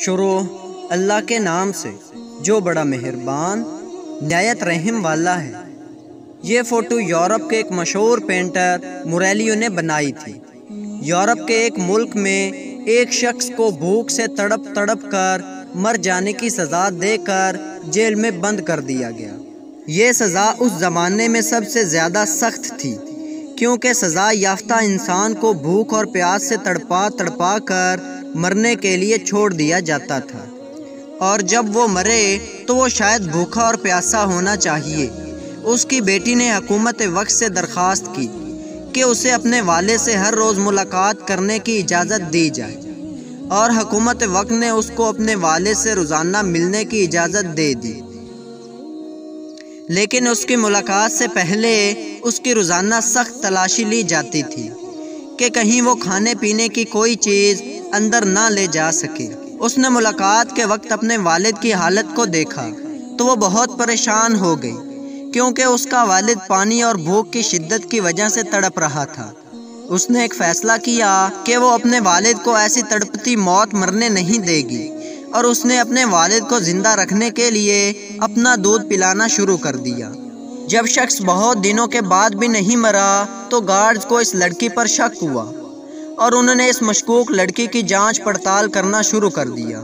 شروع اللہ کے نام سے جو بڑا مہربان نہایت رحم والا ہے۔ یہ فوٹو یورپ کے ایک مشہور پینٹر موریلیو نے بنائی تھی۔ یورپ کے ایک ملک میں ایک شخص کو بھوک سے تڑپ تڑپ کر مر جانے کی سزا دے کر جیل میں بند کر دیا گیا۔ یہ سزا اس زمانے میں سب سے زیادہ سخت تھی، کیونکہ سزا یافتہ انسان کو بھوک اور پیاس سے تڑپا تڑپا کر مرنے کے لیے چھوڑ دیا جاتا تھا، اور جب وہ مرے تو وہ شاید بھوکا اور پیاسا ہونا چاہیے۔ اس کی بیٹی نے حکومت وقت سے درخواست کی کہ اسے اپنے والد سے ہر روز ملاقات کرنے کی اجازت دی جائے، اور حکومت وقت نے اس کو اپنے والد سے روزانہ ملنے کی اجازت دے دی، لیکن اس کی ملاقات سے پہلے اس کی روزانہ سخت تلاشی لی جاتی تھی کہ کہیں وہ کھانے پینے کی کوئی چیز اندر نہ لے جا سکے۔ اس نے ملاقات کے وقت اپنے والد کی حالت کو دیکھا تو وہ بہت پریشان ہو گئی، کیونکہ اس کا والد پانی اور بھوک کی شدت کی وجہ سے تڑپ رہا تھا۔ اس نے ایک فیصلہ کیا کہ وہ اپنے والد کو ایسی تڑپتی موت مرنے نہیں دے گی، اور اس نے اپنے والد کو زندہ رکھنے کے لیے اپنا دودھ پلانا شروع کر دیا۔ جب شخص بہت دنوں کے بعد بھی نہیں مرا تو گارڈز کو اس لڑکی پر شک ہوا، اور انہوں نے اس مشکوک لڑکی کی جانچ پڑتال کرنا شروع کر دیا،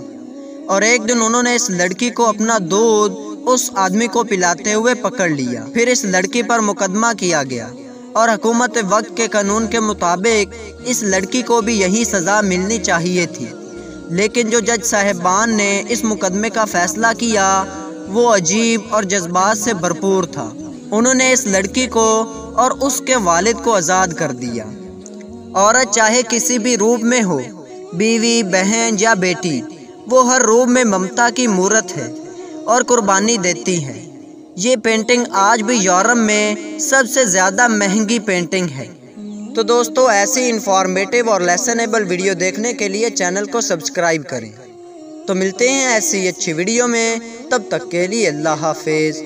اور ایک دن انہوں نے اس لڑکی کو اپنا دودھ اس آدمی کو پلاتے ہوئے پکڑ لیا۔ پھر اس لڑکی پر مقدمہ کیا گیا، اور حکومت وقت کے قانون کے مطابق اس لڑکی کو بھی یہی سزا ملنی چاہیے تھی، لیکن جو جج صاحبان نے اس مقدمے کا فیصلہ کیا وہ عجیب اور جذبات سے بھرپور تھا۔ انہوں نے اس لڑکی کو اور اس کے والد کو آزاد کر دیا۔ عورت چاہے کسی بھی روپ میں ہو، بیوی، بہن یا بیٹی، وہ ہر روپ میں ممتا کی مورت ہے اور قربانی دیتی ہے۔ یہ پینٹنگ آج بھی یورپ میں سب سے زیادہ مہنگی پینٹنگ ہے۔ تو دوستو، ایسی انفارمیٹیو اور لیسنیبل ویڈیو دیکھنے کے لیے چینل کو سبسکرائب کریں۔ تو ملتے ہیں ایسی اچھی ویڈیو میں، تب تک کے لیے اللہ حافظ۔